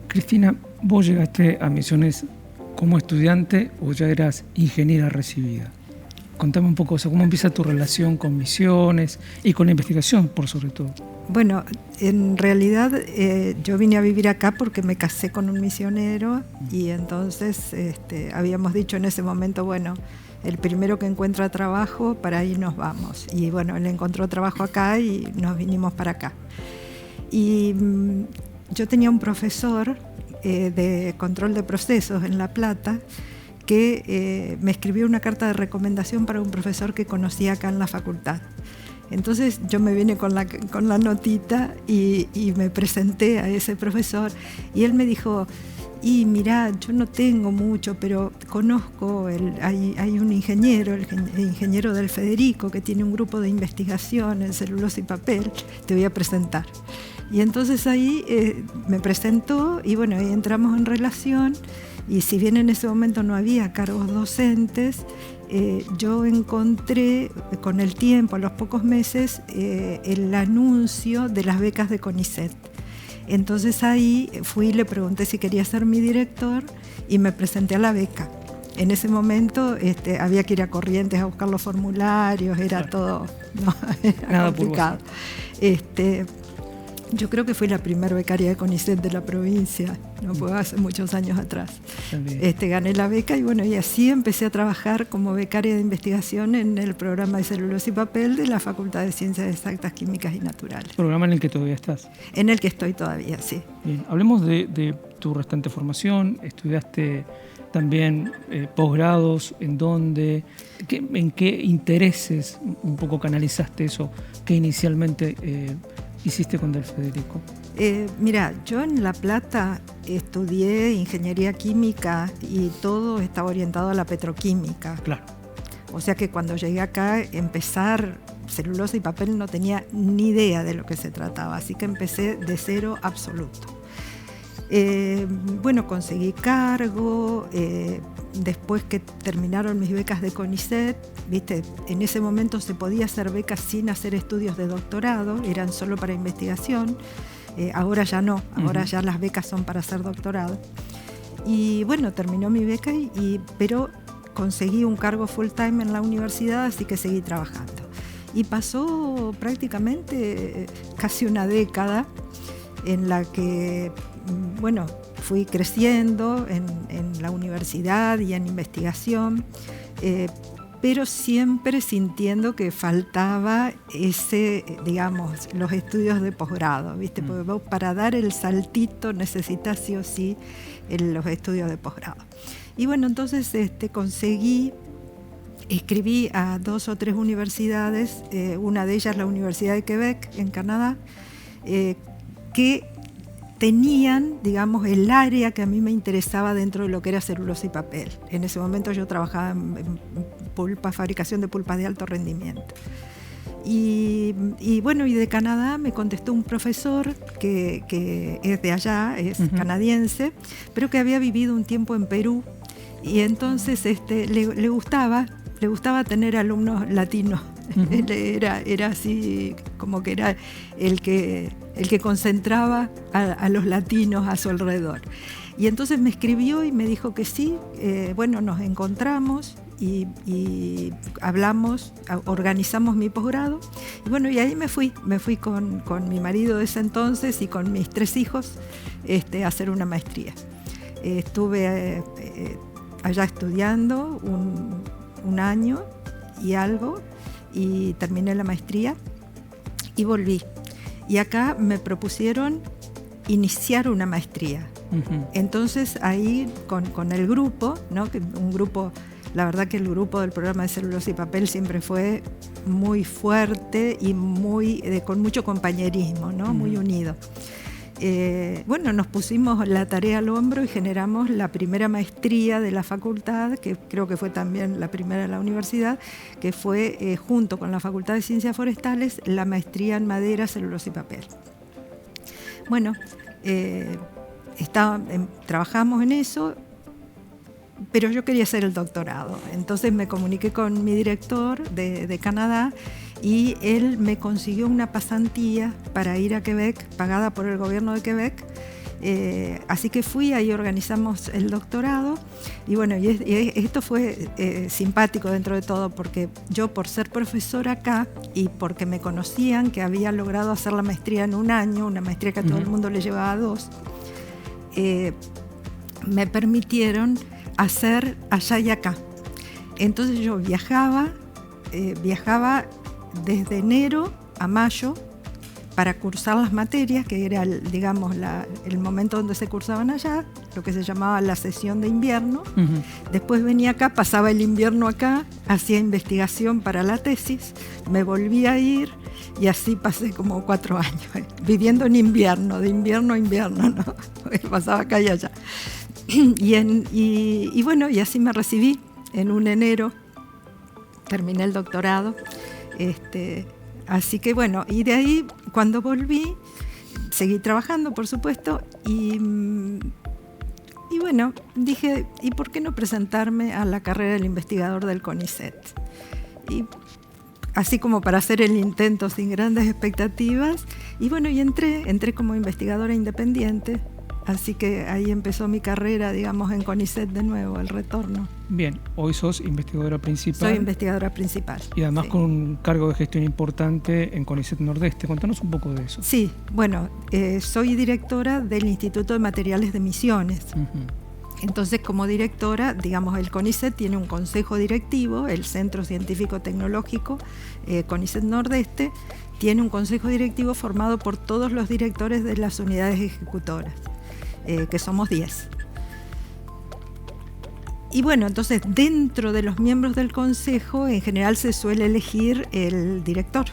Cristina, ¿vos llegaste a Misiones como estudiante o ya eras ingeniera recibida? Contame un poco, o sea, cómo empieza tu relación con Misiones y con la investigación, por sobre todo. Bueno, en realidad yo vine a vivir acá porque me casé con un misionero y entonces habíamos dicho en ese momento, bueno, el primero que encuentra trabajo, para ahí nos vamos. Y bueno, él encontró trabajo acá y nos vinimos para acá. Y yo tenía un profesor de control de procesos en La Plata que me escribió una carta de recomendación para un profesor que conocía acá en la facultad. Entonces yo me vine con la notita y me presenté a ese profesor y él me dijo, y mirá, yo no tengo mucho, pero conozco, hay un ingeniero, el ingeniero del Federico, que tiene un grupo de investigación en celulosa y papel, te voy a presentar. Y entonces ahí me presentó y bueno, ahí entramos en relación y si bien en ese momento no había cargos docentes, yo encontré con el tiempo, a los pocos meses, el anuncio de las becas de CONICET. Entonces ahí fui y le pregunté si quería ser mi director y me presenté a la beca. En ese momento había que ir a Corrientes a buscar los formularios, era todo, no, era complicado. Yo creo que fui la primera becaria de CONICET de la provincia, no fue hace muchos años atrás. Gané la beca y bueno, y así empecé a trabajar como becaria de investigación en el programa de celulosa y papel de la Facultad de Ciencias Exactas, Químicas y Naturales. ¿Programa en el que todavía estás? En el que estoy todavía, sí. Bien, hablemos de tu restante formación. ¿Estudiaste también posgrados? ¿En dónde? ¿En qué intereses un poco canalizaste eso que inicialmente hiciste con Del Federico? Mira, yo en La Plata estudié ingeniería química y todo estaba orientado a la petroquímica. Claro. O sea que cuando llegué acá, empezar celulosa y papel no tenía ni idea de lo que se trataba, así que empecé de cero absoluto. Bueno, conseguí cargo, después que terminaron mis becas de CONICET, viste, en ese momento se podía hacer becas sin hacer estudios de doctorado, eran solo para investigación, ahora ya no, ahora ya las becas son para hacer doctorado. Y bueno, terminó mi beca, pero conseguí un cargo full time en la universidad, así que seguí trabajando. Y pasó prácticamente casi una década en la que, bueno, fui creciendo en la universidad y en investigación, pero siempre sintiendo que faltaba digamos, los estudios de posgrado, ¿viste? Porque vos para dar el saltito necesitas sí o sí los estudios de posgrado. Y bueno, entonces escribí a 2 o 3 universidades, una de ellas la Universidad de Quebec, en Canadá, que tenían, digamos, el área que a mí me interesaba dentro de lo que era celulosa y papel. En ese momento yo trabajaba en fabricación de pulpas de alto rendimiento. Y bueno, y de Canadá me contestó un profesor que es de allá, es canadiense, pero que había vivido un tiempo en Perú, y entonces le gustaba tener alumnos latinos. Era así, como que era el que concentraba a los latinos a su alrededor. Y entonces me escribió y me dijo que sí. Bueno, nos encontramos y hablamos, organizamos mi posgrado. Y bueno, y ahí me fui con mi marido de ese entonces y con mis 3 hijos a hacer una maestría. Estuve allá estudiando un año y algo, y terminé la maestría y volví. Y acá me propusieron iniciar una maestría. Entonces ahí con el grupo, ¿no? Un grupo, la verdad que el grupo del programa de celulosa y papel siempre fue muy fuerte y con mucho compañerismo, ¿no? Muy unido. Bueno, nos pusimos la tarea al hombro y generamos la primera maestría de la facultad, que creo que fue también la primera de la universidad, que fue junto con la Facultad de Ciencias Forestales, la maestría en madera, celulosa y papel. Bueno, trabajamos en eso, pero yo quería hacer el doctorado. Entonces me comuniqué con mi director de Canadá y él me consiguió una pasantía para ir a Quebec, pagada por el gobierno de Quebec. Así que fui, ahí organizamos el doctorado y bueno, esto fue simpático dentro de todo, porque yo, por ser profesora acá y porque me conocían que había logrado hacer la maestría en un año, una maestría que a todo el mundo le llevaba 2, me permitieron hacer allá y acá. Entonces yo viajaba desde enero a mayo para cursar las materias, que era, digamos, el momento donde se cursaban allá, lo que se llamaba la sesión de invierno. Después venía acá, pasaba el invierno acá, hacía investigación para la tesis, me volví a ir y así pasé como 4 años, viviendo en invierno, de invierno a invierno, ¿no? Pasaba acá y allá. Y bueno, y así me recibí en un enero, terminé el doctorado. Así que bueno, y de ahí cuando volví, seguí trabajando, por supuesto, y bueno, dije, ¿y por qué no presentarme a la carrera del investigador del CONICET? Y así como para hacer el intento sin grandes expectativas, y bueno, y entré como investigadora independiente. Así que ahí empezó mi carrera, digamos, en CONICET de nuevo, el retorno. Bien, hoy sos investigadora principal. Soy investigadora principal. Y además con un cargo de gestión importante en CONICET Nordeste. Contanos un poco de eso. Sí, bueno, soy directora del Instituto de Materiales de Misiones. Entonces, como directora, digamos, el CONICET tiene un consejo directivo, el Centro Científico Tecnológico CONICET Nordeste, tiene un consejo directivo formado por todos los directores de las unidades ejecutoras. Que somos 10. Y bueno, entonces dentro de los miembros del consejo en general se suele elegir el director.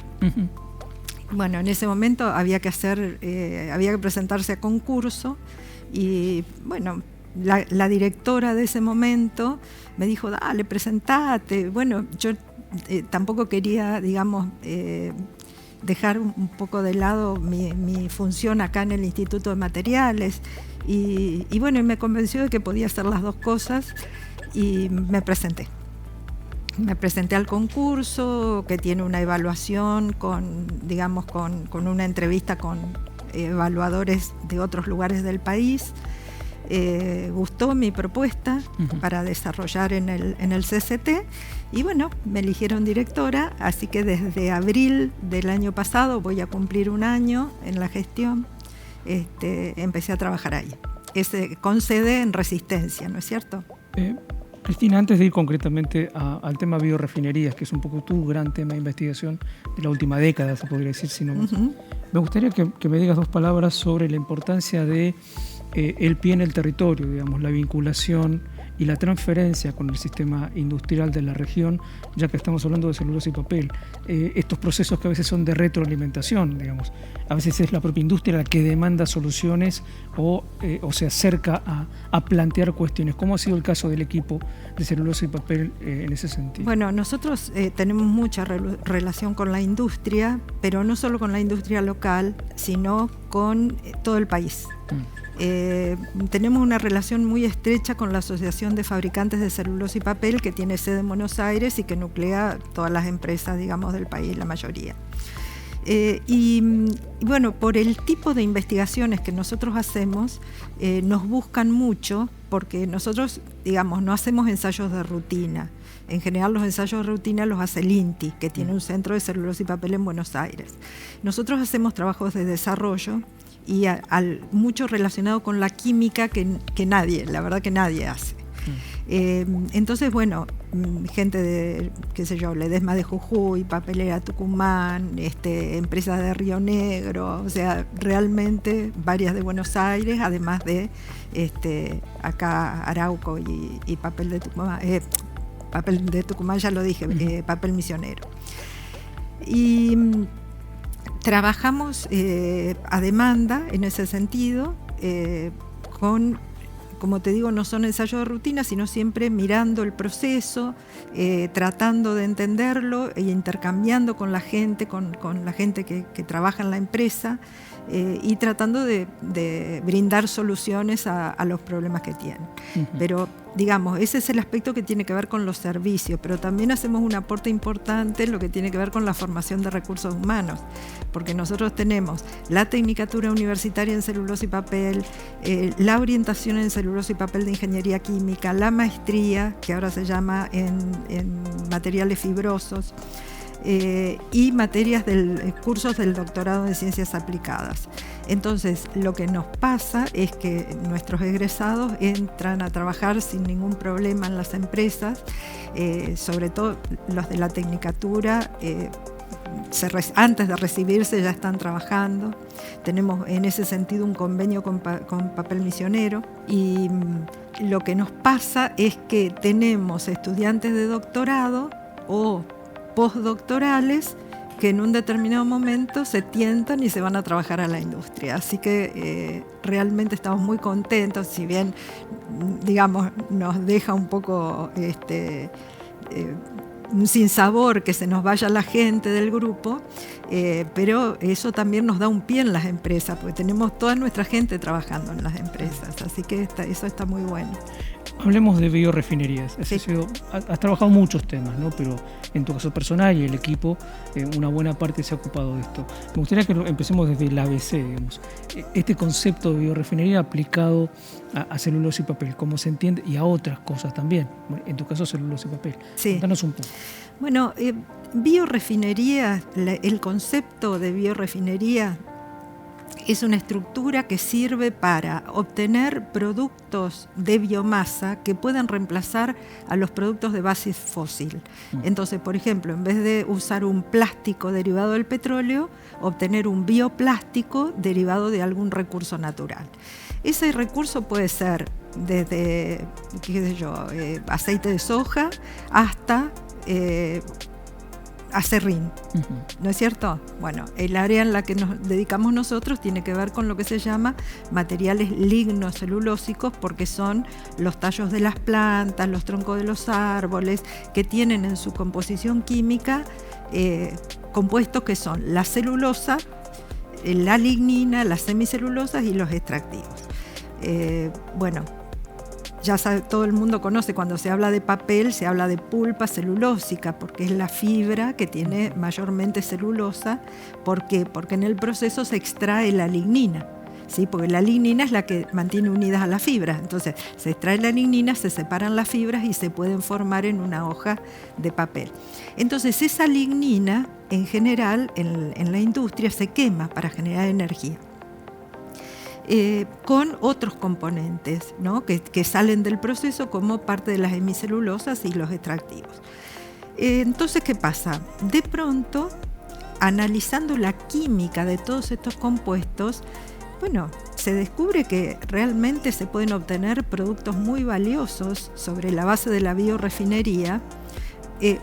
Bueno, en ese momento había que presentarse a concurso y bueno, la directora de ese momento me dijo, dale, presentate. Bueno, yo tampoco quería, digamos, dejar un poco de lado mi función acá en el Instituto de Materiales. Y bueno, y me convenció de que podía hacer las dos cosas y me presenté. Me presenté al concurso, que tiene una evaluación con una entrevista con evaluadores de otros lugares del país. Gustó mi propuesta para desarrollar en el CCT y bueno, me eligieron directora, así que desde abril del año pasado, voy a cumplir 1 año en la gestión. Empecé a trabajar ahí, con sede en Resistencia, ¿no es cierto? Cristina, antes de ir concretamente al tema biorefinerías, que es un poco tu gran tema de investigación de la última década, se podría decir, sino más, me gustaría que me digas 2 palabras sobre la importancia de el pie en el territorio, digamos, la vinculación y la transferencia con el sistema industrial de la región, ya que estamos hablando de celulosa y papel. Estos procesos que a veces son de retroalimentación, digamos, a veces es la propia industria la que demanda soluciones o se acerca a plantear cuestiones. ¿Cómo ha sido el caso del equipo de celulosa y papel en ese sentido? Bueno, nosotros tenemos mucha relación con la industria, pero no solo con la industria local, sino con todo el país. Tenemos una relación muy estrecha con la Asociación de Fabricantes de Celulosa y Papel, que tiene sede en Buenos Aires y que nuclea todas las empresas, digamos, del país, la mayoría. Y bueno, por el tipo de investigaciones que nosotros hacemos, nos buscan mucho, porque nosotros, digamos, no hacemos ensayos de rutina. En general los ensayos de rutina los hace el INTI, que tiene un centro de celulosa y papel en Buenos Aires. Nosotros hacemos trabajos de desarrollo y mucho relacionado con la química que nadie, la verdad que nadie hace. Entonces, bueno, gente de, qué sé yo, Ledesma de Jujuy, Papelera Tucumán, empresas de Río Negro, o sea, realmente varias de Buenos Aires, además de acá Arauco y Papel de Tucumán. Papel de Tucumán ya lo dije, Papel Misionero. Y trabajamos a demanda en ese sentido, como te digo, no son ensayos de rutina, sino siempre mirando el proceso, tratando de entenderlo e intercambiando con la gente, con la gente que trabaja en la empresa, y tratando de brindar soluciones a los problemas que tienen. Pero, digamos, ese es el aspecto que tiene que ver con los servicios, pero también hacemos un aporte importante en lo que tiene que ver con la formación de recursos humanos, porque nosotros tenemos la Tecnicatura Universitaria en Celulosa y Papel, la orientación en Celulosa y Papel de Ingeniería Química, la maestría, que ahora se llama en materiales fibrosos, y cursos del doctorado en Ciencias Aplicadas. Entonces, lo que nos pasa es que nuestros egresados entran a trabajar sin ningún problema en las empresas, sobre todo los de la Tecnicatura. Antes de recibirse ya están trabajando. Tenemos en ese sentido un convenio con Papel Misionero, y lo que nos pasa es que tenemos estudiantes de doctorado o postdoctorales que en un determinado momento se tientan y se van a trabajar a la industria. Así que realmente estamos muy contentos, si bien, digamos, nos deja un poco un sinsabor que se nos vaya la gente del grupo, pero eso también nos da un pie en las empresas, porque tenemos toda nuestra gente trabajando en las empresas, así que eso está muy bueno. Hablemos de biorefinerías. Sí. Has trabajado muchos temas, ¿no? Pero en tu caso personal y el equipo, una buena parte se ha ocupado de esto. Me gustaría que empecemos desde el ABC, digamos. Este concepto de biorefinería aplicado a celulosa y papel, cómo se entiende, y a otras cosas también. En tu caso, celulosa y papel. Sí. Cuéntanos un poco. Bueno, biorefinería, el concepto de biorefinería es una estructura que sirve para obtener productos de biomasa que puedan reemplazar a los productos de base fósil. Entonces, por ejemplo, en vez de usar un plástico derivado del petróleo, obtener un bioplástico derivado de algún recurso natural. Ese recurso puede ser desde, aceite de soja hasta acerrín, ¿no es cierto? Bueno, el área en la que nos dedicamos nosotros tiene que ver con lo que se llama materiales lignocelulósicos, porque son los tallos de las plantas, los troncos de los árboles, que tienen en su composición química compuestos que son la celulosa, la lignina, las semicelulosas y los extractivos. Ya sabe, todo el mundo conoce, cuando se habla de papel, se habla de pulpa celulósica, porque es la fibra que tiene mayormente celulosa. ¿Por qué? Porque en el proceso se extrae la lignina, ¿sí? Porque la lignina es la que mantiene unidas a las fibras. Entonces, se extrae la lignina, se separan las fibras y se pueden formar en una hoja de papel. Entonces, esa lignina, en general, en la industria, se quema para generar energía. Con otros componentes, ¿no? que salen del proceso como parte de las hemicelulosas y los extractivos. Entonces, ¿qué pasa? De pronto, analizando la química de todos estos compuestos, se descubre que realmente se pueden obtener productos muy valiosos sobre la base de la biorefinería,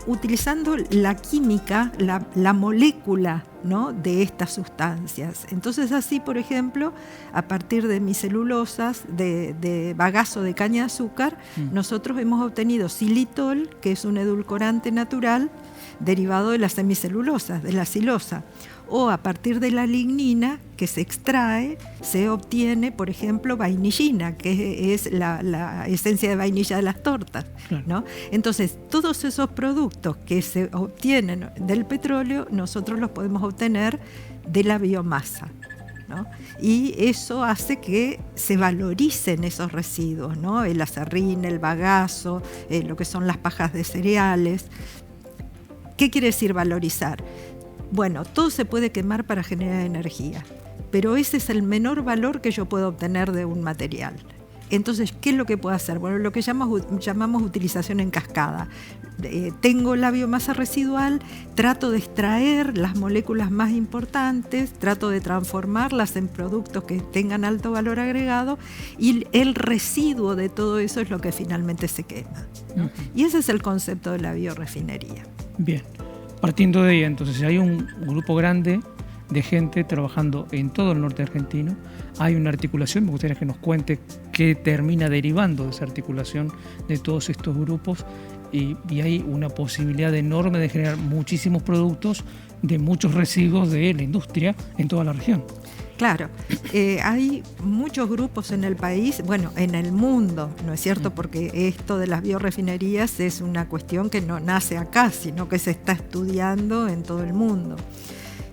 utilizando la química, la molécula, ¿no? de estas sustancias. Entonces, así, por ejemplo, a partir de hemicelulosas, de bagazo de caña de azúcar, nosotros hemos obtenido xilitol, que es un edulcorante natural derivado de las hemicelulosas, de la silosa. O a partir de la lignina que se extrae, se obtiene, por ejemplo, vainillina, que es la esencia de vainilla de las tortas, ¿no? Entonces, todos esos productos que se obtienen del petróleo, nosotros los podemos obtener de la biomasa, ¿no? Y eso hace que se valoricen esos residuos, ¿no? El acerrín, el bagazo, lo que son las pajas de cereales. ¿Qué quiere decir valorizar? Bueno, todo se puede quemar para generar energía, pero ese es el menor valor que yo puedo obtener de un material. Entonces, ¿qué es lo que puedo hacer? Bueno, lo que llamamos utilización en cascada. Tengo la biomasa residual, trato de extraer las moléculas más importantes, trato de transformarlas en productos que tengan alto valor agregado, y el residuo de todo eso es lo que finalmente se quema, ¿no? Y ese es el concepto de la biorefinería. Bien. Partiendo de ella, entonces, hay un grupo grande de gente trabajando en todo el norte argentino. Hay una articulación, me gustaría que nos cuente qué termina derivando de esa articulación de todos estos grupos, y hay una posibilidad enorme de generar muchísimos productos de muchos residuos de la industria en toda la región. Claro, hay muchos grupos en el país, bueno, en el mundo, ¿no es cierto? Porque esto de las biorefinerías es una cuestión que no nace acá, sino que se está estudiando en todo el mundo.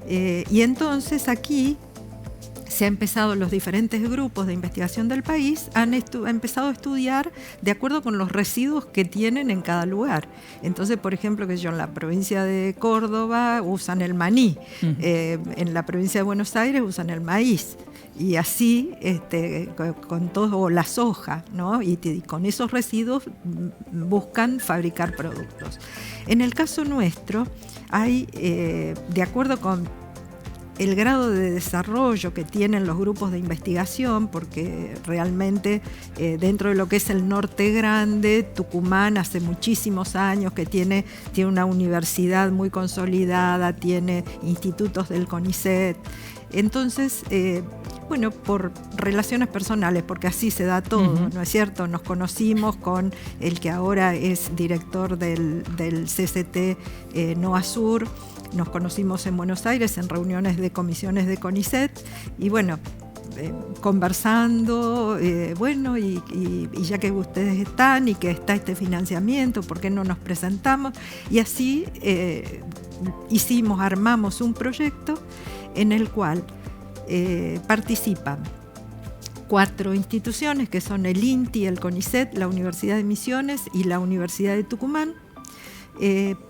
Y entonces aquí se ha empezado, los diferentes grupos de investigación del país han empezado a estudiar de acuerdo con los residuos que tienen en cada lugar. Entonces, por ejemplo, que en la provincia de Córdoba usan el maní, en la provincia de Buenos Aires usan el maíz, y así con todo, o la soja, ¿no? Y con esos residuos buscan fabricar productos. En el caso nuestro, hay, de acuerdo con el grado de desarrollo que tienen los grupos de investigación, porque realmente dentro de lo que es el Norte Grande, Tucumán hace muchísimos años que tiene una universidad muy consolidada, tiene institutos del CONICET. Entonces, bueno, por relaciones personales, porque así se da todo, ¿no es cierto? Nos conocimos con el que ahora es director del CCT NOASUR. Nos conocimos en Buenos Aires en reuniones de comisiones de CONICET y bueno, conversando, bueno, y ya que ustedes están y que está este financiamiento, ¿por qué no nos presentamos? Y así armamos un proyecto en el cual participan 4 instituciones que son el INTI, el CONICET, la Universidad de Misiones y la Universidad de Tucumán,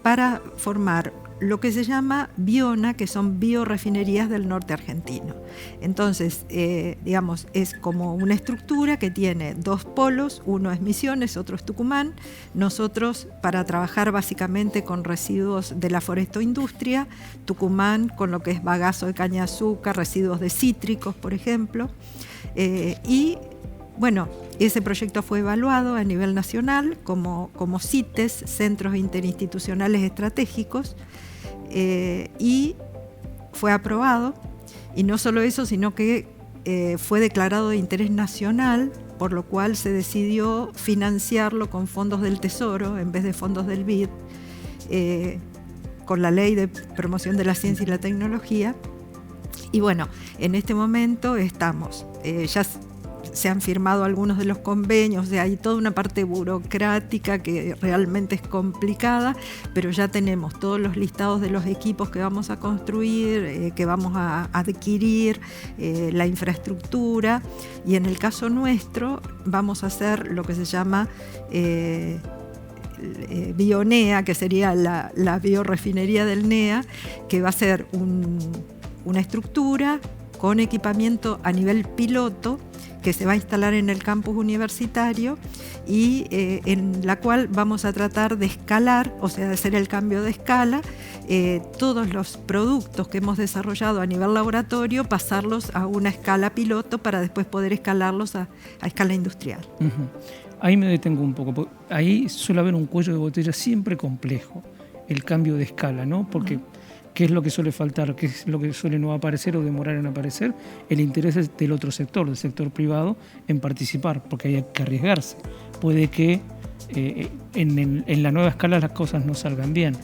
para formar lo que se llama BIONA, que son biorefinerías del norte argentino. Entonces, digamos, es como una estructura que tiene 2 polos, uno es Misiones, otro es Tucumán. Nosotros, para trabajar básicamente con residuos de la forestoindustria, Tucumán con lo que es bagazo de caña de azúcar, residuos de cítricos, por ejemplo. Y bueno, ese proyecto fue evaluado a nivel nacional como CITES, Centros Interinstitucionales Estratégicos, y fue aprobado. Y no solo eso, sino que fue declarado de interés nacional, por lo cual se decidió financiarlo con fondos del Tesoro en vez de fondos del BID, con la Ley de Promoción de la Ciencia y la Tecnología. Y bueno, en este momento estamos, ya se han firmado algunos de los convenios, o sea, hay toda una parte burocrática que realmente es complicada, pero ya tenemos todos los listados de los equipos que vamos a construir, que vamos a adquirir, la infraestructura, y en el caso nuestro vamos a hacer lo que se llama BioNEA, que sería la biorefinería del NEA, que va a ser una estructura con equipamiento a nivel piloto que se va a instalar en el campus universitario y en la cual vamos a tratar de escalar, o sea, de hacer el cambio de escala, todos los productos que hemos desarrollado a nivel laboratorio, pasarlos a una escala piloto para después poder escalarlos a escala industrial. Ahí me detengo un poco, ahí suele haber un cuello de botella siempre complejo, el cambio de escala, ¿no? Porque ¿qué es lo que suele faltar? ¿Qué es lo que suele no aparecer o demorar en aparecer? El interés del otro sector, del sector privado, en participar, porque hay que arriesgarse. Puede que en la nueva escala las cosas no salgan bien.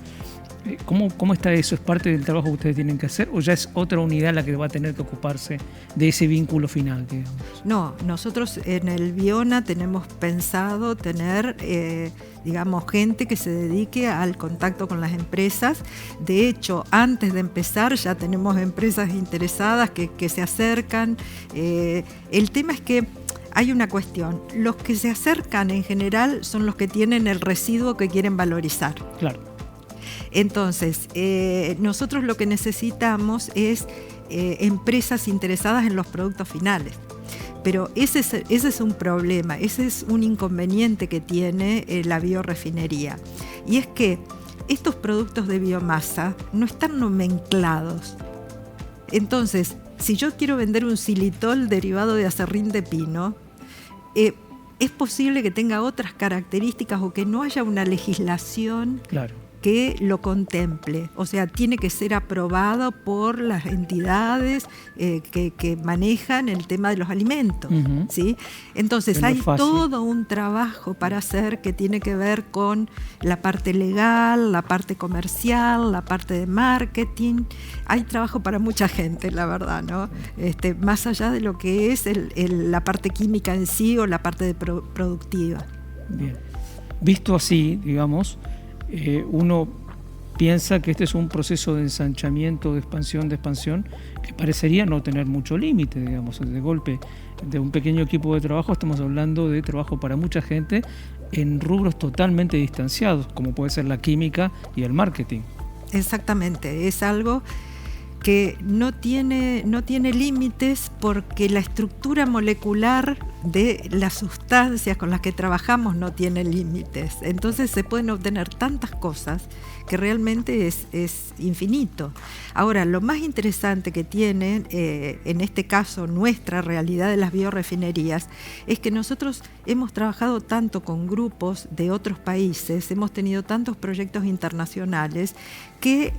¿Cómo está eso? ¿Es parte del trabajo que ustedes tienen que hacer o ya es otra unidad la que va a tener que ocuparse de ese vínculo final, digamos? No, nosotros en el BIONA tenemos pensado tener, digamos, gente que se dedique al contacto con las empresas. De hecho, antes de empezar ya tenemos empresas interesadas que se acercan. El tema es que hay una cuestión. Los que se acercan en general son los que tienen el residuo que quieren valorizar. Claro. Entonces, nosotros lo que necesitamos es empresas interesadas en los productos finales. Pero ese es un problema, ese es un inconveniente que tiene la biorefinería. Y es que estos productos de biomasa no están nomenclados. Entonces, si yo quiero vender un xilitol derivado de aserrín de pino, es posible que tenga otras características o que no haya una legislación que lo contemple. O sea, tiene que ser aprobado por las entidades que manejan el tema de los alimentos. ¿Sí? Entonces hay todo un trabajo para hacer que tiene que ver con la parte legal, la parte comercial, la parte de marketing. Hay trabajo para mucha gente, la verdad, ¿no? Más allá de lo que es la parte química en sí o la parte productiva. Bien. Visto así, digamos, uno piensa que este es un proceso de ensanchamiento, de expansión, que parecería no tener mucho límite, digamos. De golpe, de un pequeño equipo de trabajo, estamos hablando de trabajo para mucha gente en rubros totalmente distanciados, como puede ser la química y el marketing. Exactamente, es algo que no tiene límites porque la estructura molecular de las sustancias con las que trabajamos no tiene límites. Entonces se pueden obtener tantas cosas que realmente es infinito. Ahora, lo más interesante que tiene, en este caso, nuestra realidad de las biorefinerías, es que nosotros hemos trabajado tanto con grupos de otros países, hemos tenido tantos proyectos internacionales, que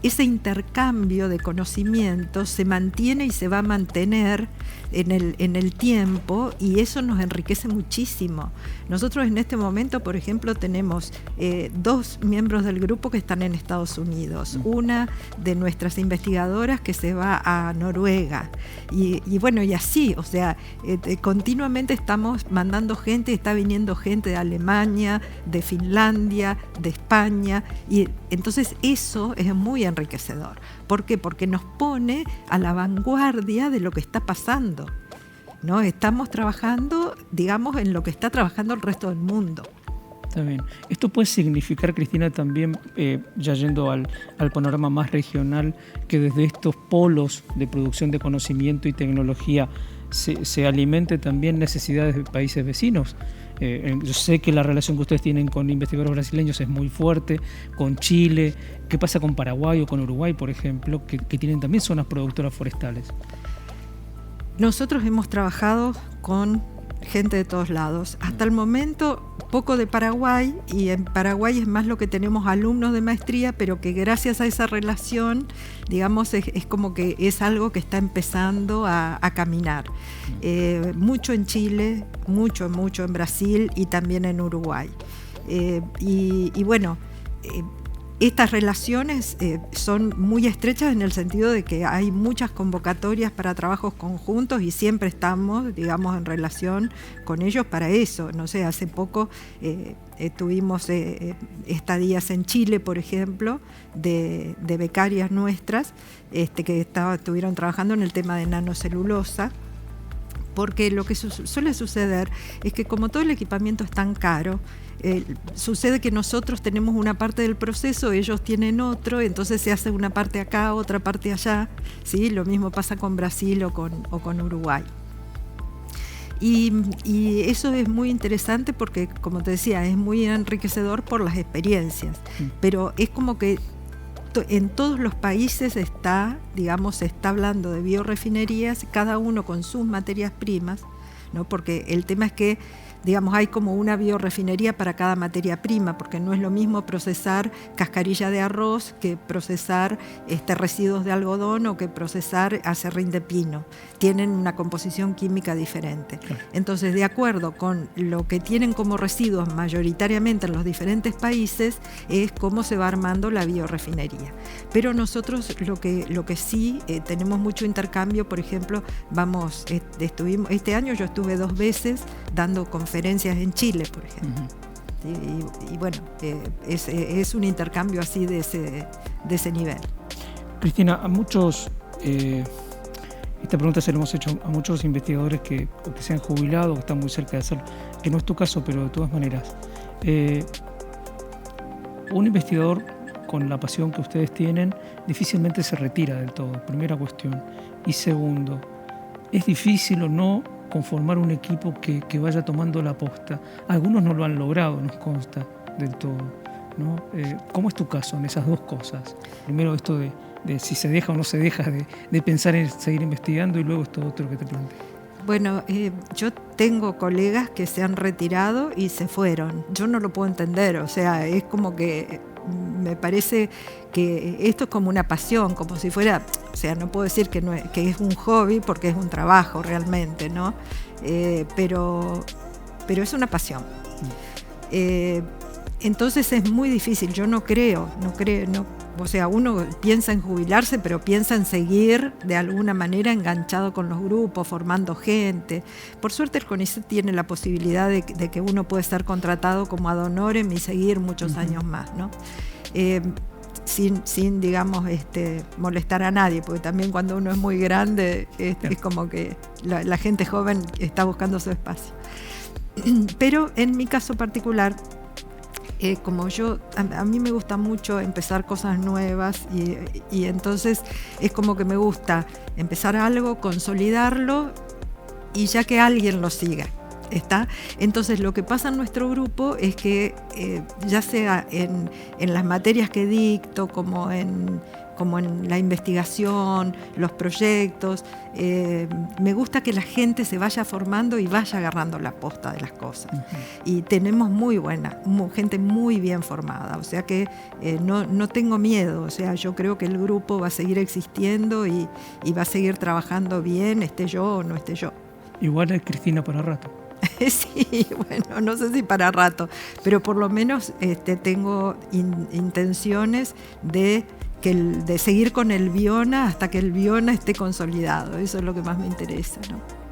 ese intercambio de conocimientos se mantiene y se va a mantener en el tiempo, y eso nos enriquece muchísimo. Nosotros en este momento, por ejemplo, tenemos 2 miembros del grupo que están en Estados Unidos, una de nuestras investigadoras que se va a Noruega, y bueno, y así, o sea, continuamente estamos mandando gente, está viniendo gente de Alemania, de Finlandia, de España, y entonces eso es muy enriquecedor. ¿Por qué? Porque nos pone a la vanguardia de lo que está pasando, ¿no? Estamos trabajando, digamos, en lo que está trabajando el resto del mundo. Está bien. Esto puede significar, Cristina, también, ya yendo al panorama más regional, que desde estos polos de producción de conocimiento y tecnología se alimente también necesidades de países vecinos. Yo sé que la relación que ustedes tienen con investigadores brasileños es muy fuerte, con Chile. ¿Qué pasa con Paraguay o con Uruguay, por ejemplo, que tienen también zonas productoras forestales? Nosotros hemos trabajado con gente de todos lados. Hasta el momento, poco de Paraguay, y en Paraguay es más lo que tenemos alumnos de maestría, pero que gracias a esa relación, digamos, es como que es algo que está empezando a caminar. Mucho en Chile, mucho en Brasil y también en Uruguay. Y bueno, estas relaciones son muy estrechas en el sentido de que hay muchas convocatorias para trabajos conjuntos y siempre estamos, digamos, en relación con ellos para eso. No sé, hace poco tuvimos estadías en Chile, por ejemplo, de becarias nuestras que estuvieron trabajando en el tema de nanocelulosa. Porque lo que suele suceder es que como todo el equipamiento es tan caro, sucede que nosotros tenemos una parte del proceso, ellos tienen otro, entonces se hace una parte acá, otra parte allá, ¿sí? Lo mismo pasa con Brasil o con Uruguay. Y eso es muy interesante porque, como te decía, es muy enriquecedor por las experiencias, pero es como que en todos los países se está hablando de biorefinerías, cada uno con sus materias primas, ¿no? Porque el tema es que, digamos, hay como una biorefinería para cada materia prima, porque no es lo mismo procesar cascarilla de arroz que procesar residuos de algodón o que procesar aserrín de pino. Tienen una composición química diferente. Entonces, de acuerdo con lo que tienen como residuos mayoritariamente en los diferentes países, es cómo se va armando la biorefinería. Pero nosotros lo que sí tenemos mucho intercambio, por ejemplo, este año yo estuve 2 veces dando conferencias en Chile, por ejemplo. Y bueno, es un intercambio así de ese nivel. Cristina, esta pregunta se la hemos hecho a muchos investigadores que se han jubilado, que están muy cerca de hacerlo, que no es tu caso, pero de todas maneras. Un investigador con la pasión que ustedes tienen difícilmente se retira del todo, primera cuestión. Y segundo, ¿es difícil o no conformar un equipo que vaya tomando la posta? Algunos no lo han logrado, nos consta del todo, ¿no? ¿Cómo es tu caso en esas dos cosas? Primero esto de si se deja o no se deja de pensar en seguir investigando, y luego esto otro que te planteo. Bueno, yo tengo colegas que se han retirado y se fueron. Yo no lo puedo entender, o sea, es como que me parece que esto es como una pasión, como si fuera, o sea, no puedo decir que es un hobby porque es un trabajo realmente, ¿no? Pero es una pasión. Entonces es muy difícil, yo no creo, o sea, uno piensa en jubilarse, pero piensa en seguir de alguna manera enganchado con los grupos, formando gente. Por suerte el CONICET tiene la posibilidad de que uno puede ser contratado como ad honorem y seguir muchos años más, ¿no? Sin digamos, molestar a nadie, porque también cuando uno es muy grande, es como que la gente joven está buscando su espacio. Pero en mi caso particular, como a mí me gusta mucho empezar cosas nuevas y entonces es como que me gusta empezar algo, consolidarlo y ya que alguien lo siga. ¿Está? Entonces lo que pasa en nuestro grupo es que ya sea en las materias que dicto, como en la investigación, los proyectos, me gusta que la gente se vaya formando y vaya agarrando la posta de las cosas. Y tenemos gente muy bien formada, o sea que no tengo miedo, o sea, yo creo que el grupo va a seguir existiendo y va a seguir trabajando bien, esté yo o no esté yo. Igual es Cristina para rato. Sí, bueno, no sé si para rato, pero por lo menos tengo intenciones de seguir con el Biona hasta que el Biona esté consolidado. Eso es lo que más me interesa, ¿no?